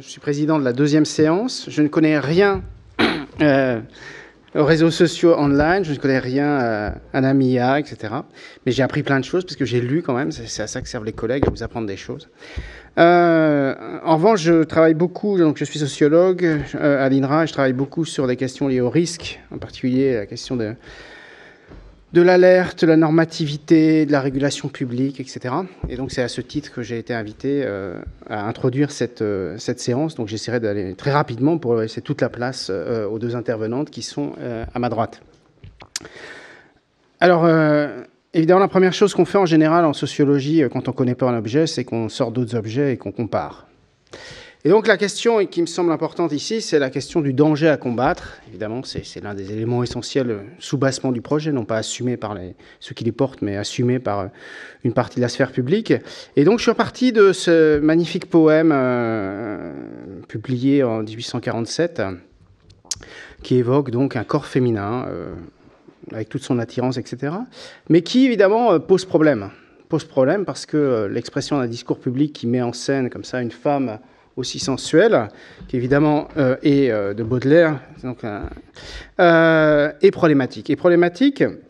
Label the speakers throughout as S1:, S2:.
S1: suis président de la deuxième séance. Je ne connais rien aux réseaux sociaux online, je ne connais rien à l'AMIA, etc. Mais j'ai appris plein de choses parce que j'ai lu quand même, c'est à ça que servent les collègues, à vous apprendre des choses. En revanche, je travaille beaucoup, donc je suis sociologue à l'INRA, et je travaille beaucoup sur des questions liées au risque, en particulier la question de l'alerte, de la normativité, de la régulation publique, etc. Et donc c'est à ce titre que j'ai été invité à introduire cette séance. Donc j'essaierai d'aller très rapidement pour laisser toute la place aux deux intervenantes qui sont à ma droite. Alors, évidemment, la première chose qu'on fait en général en sociologie quand on ne connaît pas un objet, c'est qu'on sort d'autres objets et qu'on compare. Et donc la question qui me semble importante ici, c'est la question du danger à combattre. Évidemment, c'est l'un des éléments essentiels sous-bassement du projet, non pas assumé par ceux qui les portent, mais assumé par une partie de la sphère publique. Et donc je suis reparti de ce magnifique poème publié en 1847, qui évoque donc un corps féminin, avec toute son attirance, etc., mais qui évidemment pose problème. Pose problème parce que l'expression d'un discours public qui met en scène comme ça une femme aussi sensuelle, qui évidemment est de Baudelaire, donc, est problématique.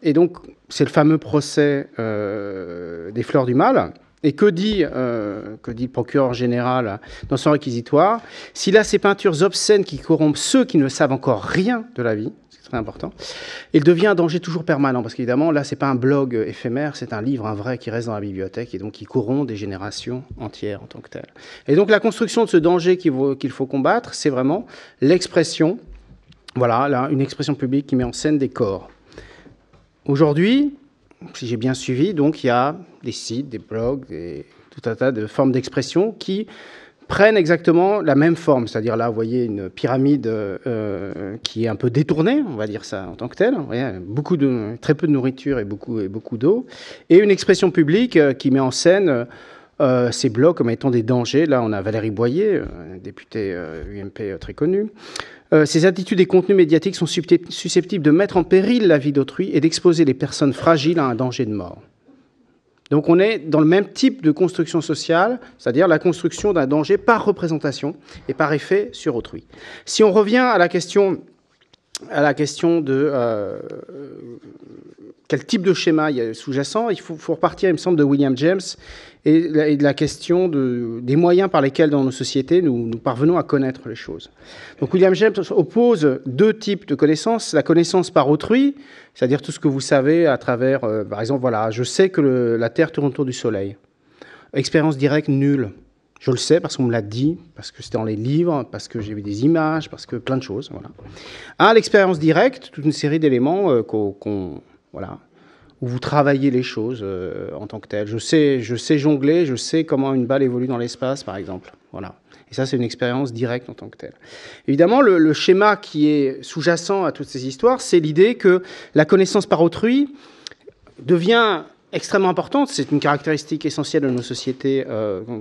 S1: Et donc c'est le fameux procès des Fleurs du Mal. Et que dit le procureur général dans son réquisitoire? S'il a ces peintures obscènes qui corrompent ceux qui ne savent encore rien de la vie, c'est très important, il devient un danger toujours permanent, parce qu'évidemment, là, c'est pas un blog éphémère, c'est un livre, un vrai, qui reste dans la bibliothèque, et donc qui corrompt des générations entières en tant que tel. Et donc la construction de ce danger qu'il faut combattre, c'est vraiment l'expression, voilà, là, une expression publique qui met en scène des corps. Aujourd'hui, si j'ai bien suivi, donc il y a des sites, des blogs, tout un tas de formes d'expression qui prennent exactement la même forme. C'est-à-dire là, vous voyez une pyramide qui est un peu détournée, on va dire ça en tant que telle. Vous voyez, très peu de nourriture et beaucoup d'eau. Et une expression publique qui met en scène ces blogs comme étant des dangers. Là, on a Valérie Boyer, députée UMP très connue. Ces attitudes et contenus médiatiques sont susceptibles de mettre en péril la vie d'autrui et d'exposer les personnes fragiles à un danger de mort. Donc on est dans le même type de construction sociale, c'est-à-dire la construction d'un danger par représentation et par effet sur autrui. Si on revient à la question de quel type de schéma il y a sous-jacent, il faut repartir, il me semble, de William James et de la question des moyens par lesquels, dans nos sociétés, nous parvenons à connaître les choses. Donc William James oppose deux types de connaissances. La connaissance par autrui, c'est-à-dire tout ce que vous savez à travers, par exemple, voilà, je sais que la Terre tourne autour du Soleil. Expérience directe nulle. Je le sais parce qu'on me l'a dit, parce que c'était dans les livres, parce que j'ai vu des images, parce que plein de choses. Voilà. À l'expérience directe, toute une série d'éléments voilà, où vous travaillez les choses en tant que telles. Je sais jongler, je sais comment une balle évolue dans l'espace, par exemple. Voilà. Et ça, c'est une expérience directe en tant que telle. Évidemment, le schéma qui est sous-jacent à toutes ces histoires, c'est l'idée que la connaissance par autrui devient extrêmement importante. C'est une caractéristique essentielle de nos sociétés,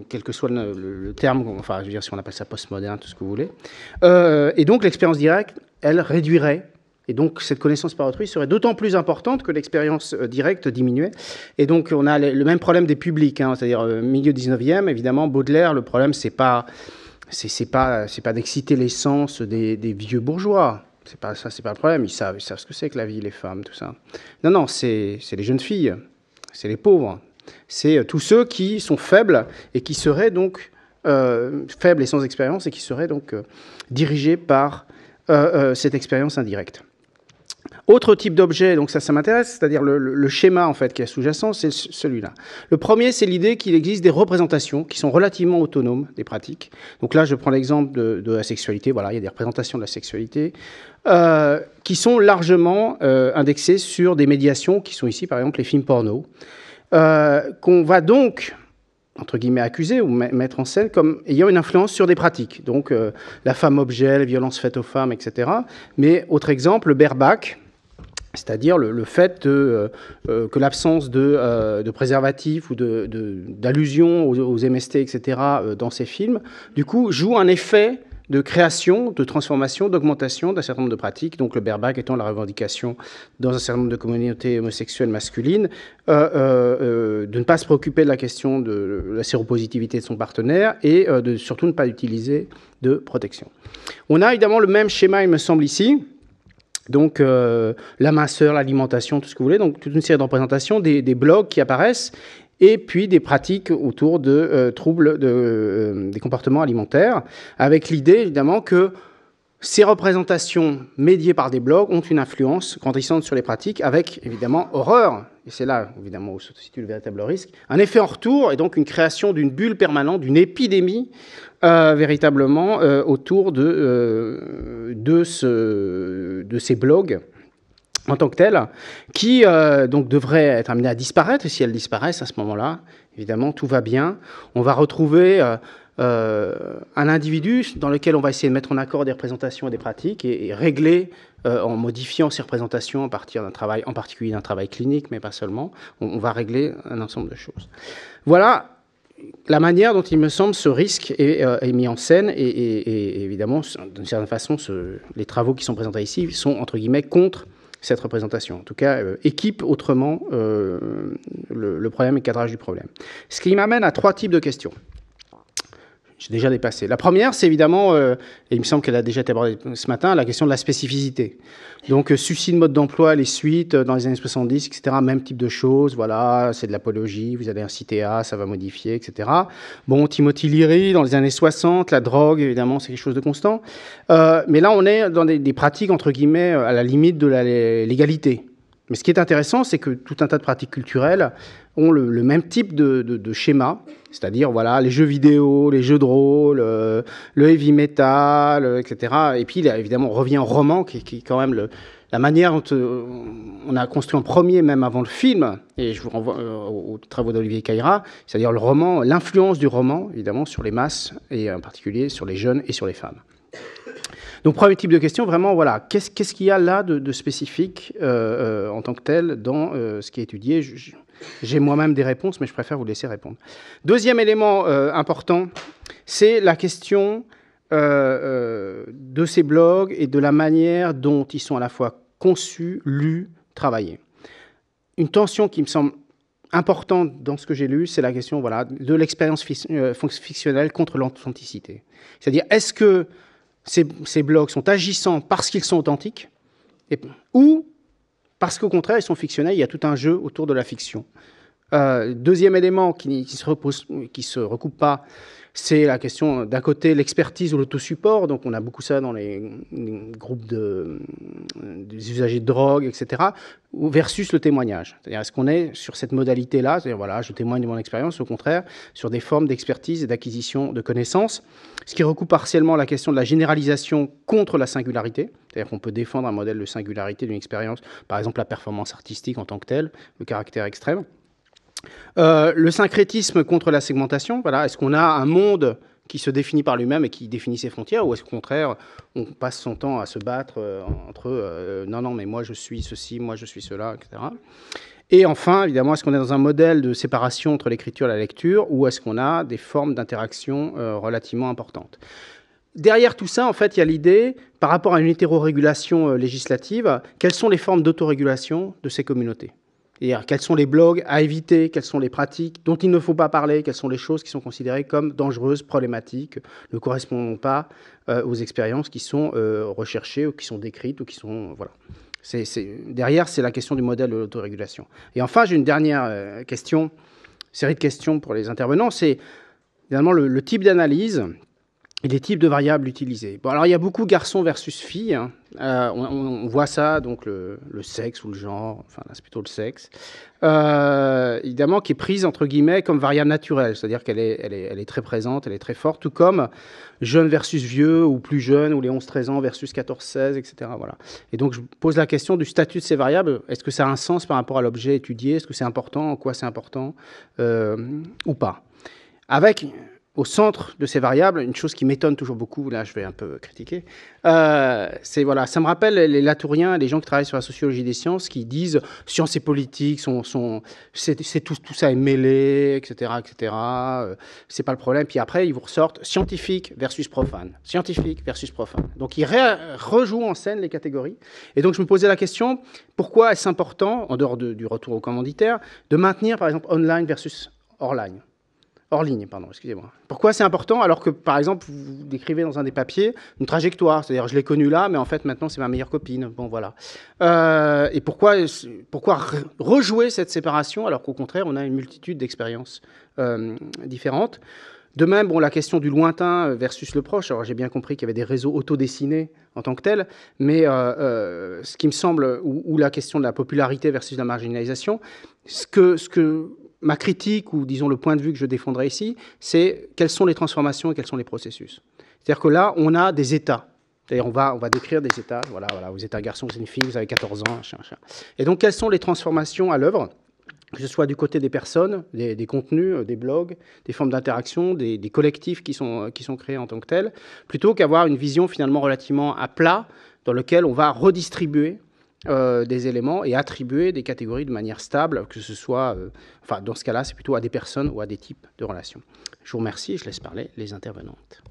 S1: quel que soit le terme, enfin, je veux dire, si on appelle ça postmoderne, tout ce que vous voulez. Et donc, l'expérience directe, elle réduirait. Et donc, cette connaissance par autrui serait d'autant plus importante que l'expérience directe diminuait. Et donc, on a le même problème des publics, hein, c'est-à-dire milieu 19e, évidemment, Baudelaire, le problème, c'est pas d'exciter les sens des vieux bourgeois. C'est pas le problème. Ils savent ce que c'est que la vie, les femmes, tout ça. Non, c'est les jeunes filles, c'est les pauvres, c'est tous ceux qui sont faibles et qui seraient donc faibles et sans expérience et qui seraient donc dirigés par cette expérience indirecte. Autre type d'objet, donc ça m'intéresse, c'est-à-dire le schéma en fait qui est sous-jacent, c'est celui-là. Le premier, c'est l'idée qu'il existe des représentations qui sont relativement autonomes des pratiques. Donc là, je prends l'exemple de la sexualité. Voilà, il y a des représentations de la sexualité qui sont largement indexées sur des médiations qui sont ici, par exemple, les films porno, qu'on va donc entre guillemets accuser ou mettre en scène comme ayant une influence sur des pratiques. Donc la femme objet, les violences faites aux femmes, etc. Mais autre exemple, le bareback, c'est-à-dire le fait que l'absence de préservatifs ou d'allusion aux MST, etc., dans ces films, du coup, joue un effet de création, de transformation, d'augmentation d'un certain nombre de pratiques, donc le bareback étant la revendication dans un certain nombre de communautés homosexuelles masculines, de ne pas se préoccuper de la question de la séropositivité de son partenaire et de surtout ne pas utiliser de protection. On a évidemment le même schéma, il me semble, ici. Donc la minceur, l'alimentation, tout ce que vous voulez, donc toute une série de représentations, des blogs qui apparaissent, et puis des pratiques autour de troubles des comportements alimentaires, avec l'idée évidemment que ces représentations médiées par des blogs ont une influence grandissante sur les pratiques, avec évidemment horreur, et c'est là évidemment où se situe le véritable risque, un effet en retour et donc une création d'une bulle permanente, d'une épidémie véritablement autour de ces blogs en tant que tels, qui donc devraient être amenés à disparaître. Et si elles disparaissent à ce moment-là, évidemment, tout va bien. On va retrouver un individu dans lequel on va essayer de mettre en accord des représentations et des pratiques et régler en modifiant ces représentations à partir d'un travail, en particulier d'un travail clinique, mais pas seulement. On va régler un ensemble de choses. Voilà la manière dont, il me semble, ce risque est mis en scène et évidemment, d'une certaine façon, les travaux qui sont présentés ici sont, entre guillemets, contre cette représentation. En tout cas, équipe autrement le problème et le cadrage du problème. Ce qui m'amène à 3 types de questions. J'ai déjà dépassé. La première, c'est évidemment, et il me semble qu'elle a déjà été abordée ce matin, la question de la spécificité. Donc, suicide, mode d'emploi, les suites, dans les années 70, etc., même type de choses, voilà, c'est de l'apologie, vous allez inciter à, ça va modifier, etc. Bon, Timothy Leary, dans les années 60, la drogue, évidemment, c'est quelque chose de constant. Mais là, on est dans des pratiques, entre guillemets, à la limite de la légalité. Mais ce qui est intéressant, c'est que tout un tas de pratiques culturelles ont le même type de schéma, c'est-à-dire voilà, les jeux vidéo, les jeux de rôle, le heavy metal, etc. Et puis, évidemment, on revient au roman, qui est quand même la manière dont on a construit en premier, même avant le film, et je vous renvoie aux travaux d'Olivier Caïra, c'est-à-dire le roman, l'influence du roman, évidemment, sur les masses, et en particulier sur les jeunes et sur les femmes. Donc, premier type de question, vraiment, voilà, qu'est-ce qu'il y a là de spécifique en tant que tel dans ce qui est étudié? J'ai moi-même des réponses, mais je préfère vous laisser répondre. Deuxième élément important, c'est la question de ces blogs et de la manière dont ils sont à la fois conçus, lus, travaillés. Une tension qui me semble importante dans ce que j'ai lu, c'est la question voilà, de l'expérience fictionnelle contre l'authenticité. C'est-à-dire, est-ce que ces blogs sont agissants parce qu'ils sont authentiques ou parce qu'au contraire, ils sont fictionnels, il y a tout un jeu autour de la fiction. Deuxième élément qui ne se recoupe pas, c'est la question, d'un côté, l'expertise ou l'autosupport. Donc, on a beaucoup ça dans les groupes des usagers de drogue, etc., versus le témoignage. C'est-à-dire, est-ce qu'on est sur cette modalité-là, c'est-à-dire, voilà, je témoigne de mon expérience, au contraire, sur des formes d'expertise et d'acquisition de connaissances, ce qui recoupe partiellement la question de la généralisation contre la singularité. C'est-à-dire qu'on peut défendre un modèle de singularité d'une expérience, par exemple la performance artistique en tant que telle, le caractère extrême. Le syncrétisme contre la segmentation, voilà, est-ce qu'on a un monde qui se définit par lui-même et qui définit ses frontières, ou est-ce qu'au contraire, on passe son temps à se battre entre non, mais moi je suis ceci, moi je suis cela, etc. Et enfin, évidemment, est-ce qu'on est dans un modèle de séparation entre l'écriture et la lecture, ou est-ce qu'on a des formes d'interaction relativement importantes? Derrière tout ça, en fait, il y a l'idée, par rapport à une hétérorégulation législative, quelles sont les formes d'autorégulation de ces communautés? C'est-à-dire, quels sont les blogs à éviter, quelles sont les pratiques dont il ne faut pas parler, quelles sont les choses qui sont considérées comme dangereuses, problématiques, ne correspondant pas aux expériences qui sont recherchées ou qui sont décrites ou qui sont... Voilà. Derrière, c'est la question du modèle de l'autorégulation. Et enfin, j'ai une dernière série de questions pour les intervenants, c'est évidemment le type d'analyse et les types de variables utilisées. Bon, alors, il y a beaucoup garçons versus filles. Hein. On voit ça, donc le sexe ou le genre, enfin là c'est plutôt le sexe, évidemment qui est prise entre guillemets comme variable naturelle, c'est-à-dire qu'elle est très présente, elle est très forte, tout comme jeune versus vieux ou plus jeune, ou les 11-13 ans versus 14-16, etc. Voilà. Et donc je pose la question du statut de ces variables, est-ce que ça a un sens par rapport à l'objet étudié, est-ce que c'est important, en quoi c'est important, ou pas. Avec au centre de ces variables, une chose qui m'étonne toujours beaucoup, là je vais un peu critiquer, c'est, voilà, ça me rappelle les latouriens, les gens qui travaillent sur la sociologie des sciences, qui disent sciences et politique, c'est tout ça est mêlé, etc., etc., c'est pas le problème. Puis après, ils vous ressortent scientifique versus profane, scientifique versus profane. Donc ils rejouent en scène les catégories. Et donc je me posais la question, pourquoi est-ce important, en dehors du retour au commanditaire, de maintenir par exemple online versus hors ligne, pardon, excusez-moi. Pourquoi c'est important alors que, par exemple, vous décrivez dans un des papiers une trajectoire, c'est-à-dire je l'ai connue là, mais en fait maintenant c'est ma meilleure copine. Bon, voilà. Et pourquoi rejouer cette séparation alors qu'au contraire on a une multitude d'expériences différentes. De même, bon, la question du lointain versus le proche. Alors j'ai bien compris qu'il y avait des réseaux autodessinés en tant que tels, mais ce qui me semble, ou la question de la popularité versus la marginalisation, ce que ma critique, ou disons le point de vue que je défendrai ici, c'est quelles sont les transformations et quels sont les processus. C'est-à-dire que là, on a des états. C'est-à-dire on va décrire des états. Voilà, vous êtes un garçon, vous êtes une fille, vous avez 14 ans, machin. Et donc, quelles sont les transformations à l'œuvre, que ce soit du côté des personnes, des contenus, des blogs, des formes d'interaction, des collectifs qui sont créés en tant que tels, plutôt qu'avoir une vision finalement relativement à plat, dans lequel on va redistribuer des éléments et attribuer des catégories de manière stable, que ce soit, enfin dans ce cas-là, c'est plutôt à des personnes ou à des types de relations. Je vous remercie et je laisse parler les intervenantes.